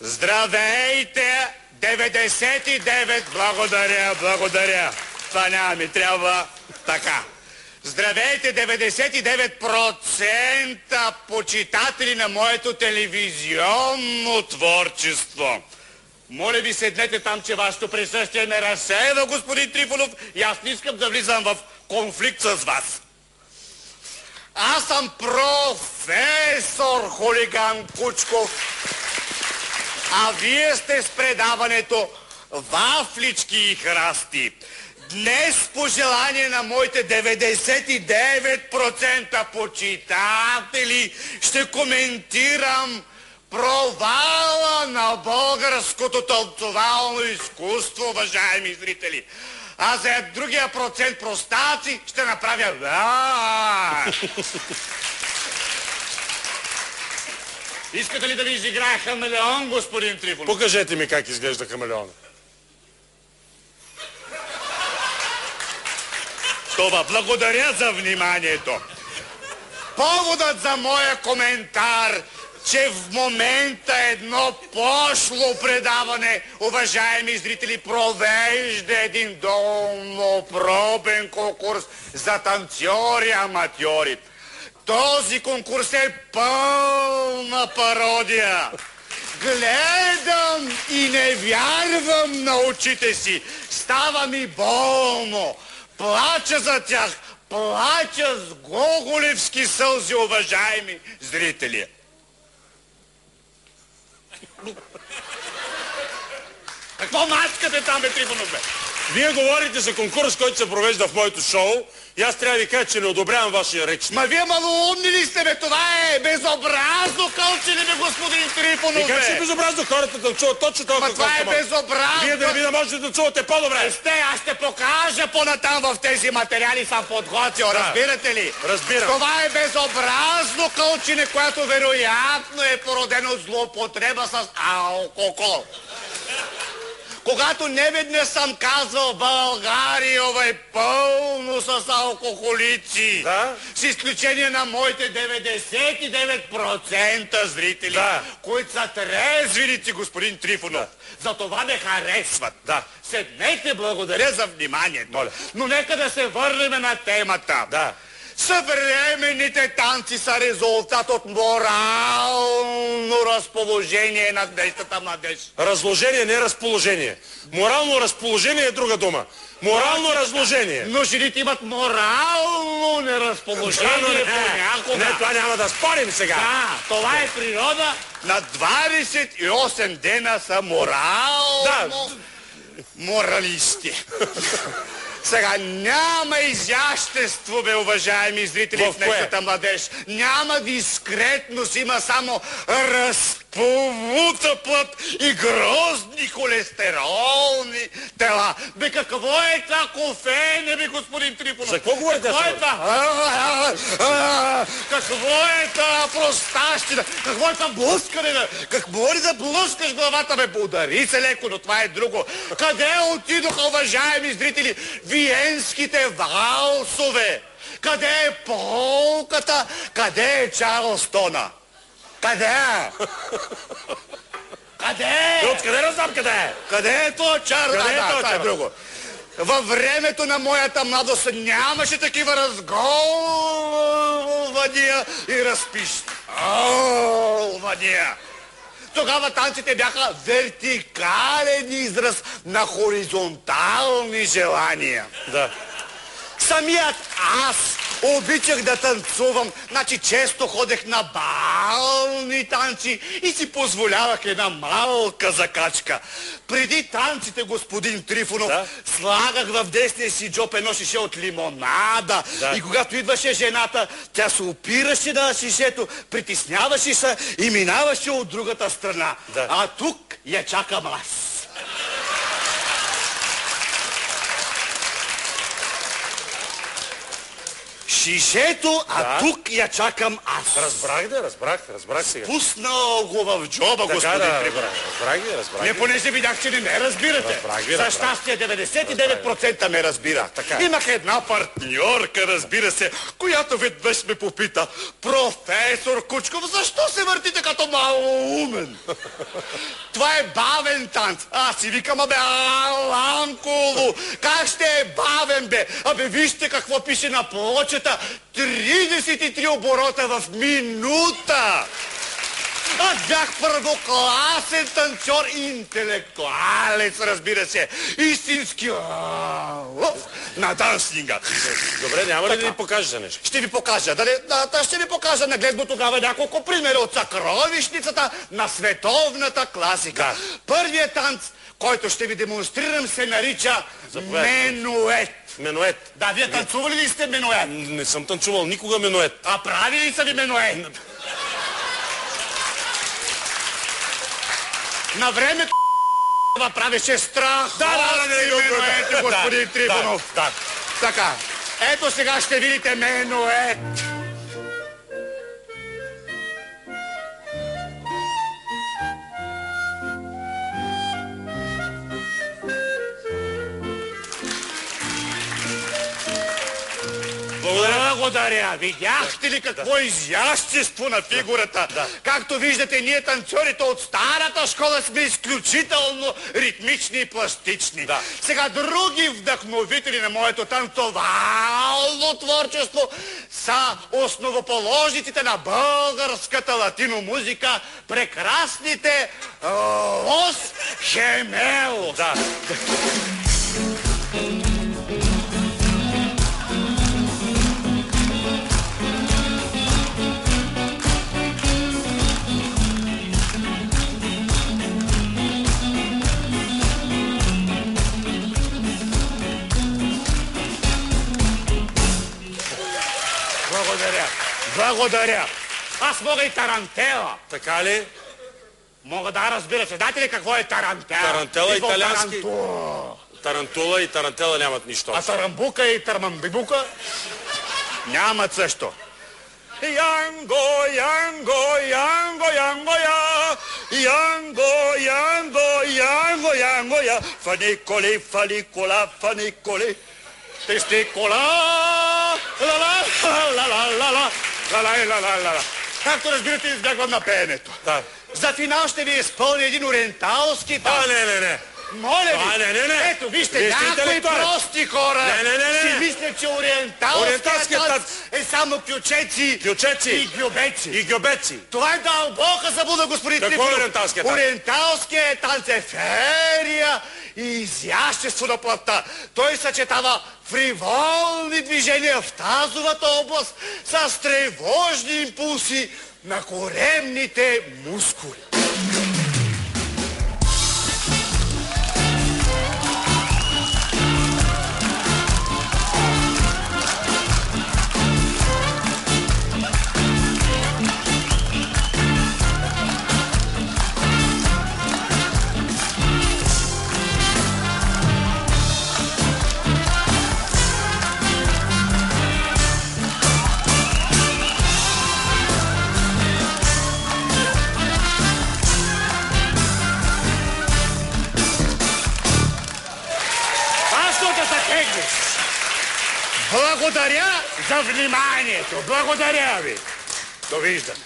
Здравейте! 99! Благодаря. Това няма ми трябва така. Здравейте, 99% почитатели на моето телевизионно творчество. Моля ви, седнете там, че вашето присъствие ме разсейва, господин Трифонов, и аз не искам да влизам в конфликт с вас. Аз съм професор Хулиган Кучков, а вие сте с предаването Вафлички и храсти. Днес, по желание на моите 99% почитатели, ще коментирам провала на българското танцовално изкуство, уважаеми зрители. А за другия процент простаци ще направя... Искате ли да ви изиграя хамелеон, господин Трифонов? Покажете ми как изглежда хамелеон. Това, благодаря за вниманието. Поводът за моя коментар, че в момента едно пошло предаване, уважаеми зрители, провежда един долнопробен конкурс за танцори-аматьори. Този конкурс е пълна пародия. Гледам и не вярвам на очите си. Става ми болно. Плача за тях. Плача с гоголевски сълзи, уважаеми зрители. Какво мачкате там, бе, Трифонов, бе? Вие говорите за конкурс, който се провежда в моето шоу, и аз трябва да ви кажа, че не одобрявам вашия реч. Ма вие малоумни ли сте, бе? Това е безобразно кълчене, бе, господин Трифонов, бе! И как ще е безобразно? Хората танцуват точно толкова. Ма това е безобразно! Вие да не можете да танцувате по-добре! Аз ще покажа по-натам в тези материали, съм подготвил, разбирате ли? Разбирам. Това е безобразно кълчене, което вероятно е породено от злоупотреба с алкохол. Когато неведнъж съм казвал, България е пълно с алкохолици. Да? С изключение на моите 99% зрители, които са трезвилици, господин Трифонов. Да. За това ме харесват. Да. Седнете, благодаря за вниманието. Моля. Но нека да се върнем на темата. Да. Съвременните танци са резултат от морално разположение на днешната младеж. Разложение, не разположение. Морално разположение е друга дума. Морално разложение. Но жените имат морално неразположение понякога. Не, това няма да спорим сега. Да, това е природа. На 28 дена са морално моралисти. Сега няма изящество, бе, уважаеми зрители, в днешната младеж. Няма дискретност, има само разпувута плът и грозни холестеролни тела. Бе, какво е това кофене, бе, господин Трифонов? За какво говорите? Какво е това? Какво е това простащина? Какво е това блъскане, бе? Какво ли да блъскаш главата, бе? Удари се леко, но това е друго. Къде отидоха, уважаеми зрители, виенските валсове? Къде е полката? Къде е Чарлстона? Къде? Къде? Откъде не знам къде е? Къде е това Чарлстона? Къде е това, това е друго. Във времето на моята младост нямаше такива разголвания и разпишвания. Тогава танците бяха вертикален израз на хоризонтални желания. Да. Самият аз обичах да танцувам, значи често ходех на бални танци и си позволявах една малка закачка. Преди танците, господин Трифонов, слагах в десния си джоб едно шише от лимонада. И когато идваше жената, тя се опираше на шишето, притесняваше се и минаваше от другата страна. А тук я чакам аз. шишето, а тук я чакам аз. Разбрах сега. Пуснал го в джоба, господин Трифонов. Разбрах. Не, понеже видях, че не ме разбирате. За щастие 99% ме разбира. Имах една партньорка, разбира се, която веднъж ме попита: професор Кучков, защо се въртите като малоумен? Това е бавен танц. Аз си викам: абе, Аланково, как ще е бавен, бе? Абе, вижте какво пише на плочата. 33 оборота в минута. Аз бях първокласен танцор, интелектуалец, разбира се. Истински на дансинга. Добре, няма ли да ни покажеш нещо? Ще ви покажа. Ще ви покажа нагледно тогава няколко примера от съкровищницата на световната класика. Първият танц, който ще ви демонстрирам, се нарича менует. Менует. Да, вие танцували ли сте менует? Не съм танцувал никога менует. А правили са ви менует? На времето правеше страх. Менуети, господин Трифонов. Така, ето сега ще видите менует. Благодаря. Видяхте ли какво изящество на фигурата? Както виждате, ние танцорите от старата школа сме изключително ритмични и пластични. Сега други вдъхновители на моето танцовално творчество са основоположниците на българската латиномузика, прекрасните Лос Хемелос. Благодаря. Аз мога и тарантела. Така ли? Мога да, разбира се. Знаете ли какво е тарантела? Тарантела италиански. Тарантула и тарантела нямат нищо. А тарамбука и тармамбибука нямат също. Янго, янго, янго, янго, я. Янго, янго, янго, янго, я. Фаниколи, фаникола, фаниколи. Тестикола. Ла-ла, ла-ла, ла-ла. Ла-ла. Както разбирате, избягвам на пеенето. За финал ще ви изпълня един ориенталски танц. Не. Моля ви. Не. Ето, вижте, някои прости хора си мислят, че ориенталският танц е само кючеци и гюбеци. Това е дълбока заблуда, господин Трифонов. Какво е ориенталският танц? Ориенталският танц е ферия и изящество на плътта. Той съчетава фриволни движения в тазовата област с тревожни импулси на коремните мускули. Благодаря за вниманието. Благодаря ви. Довиждане.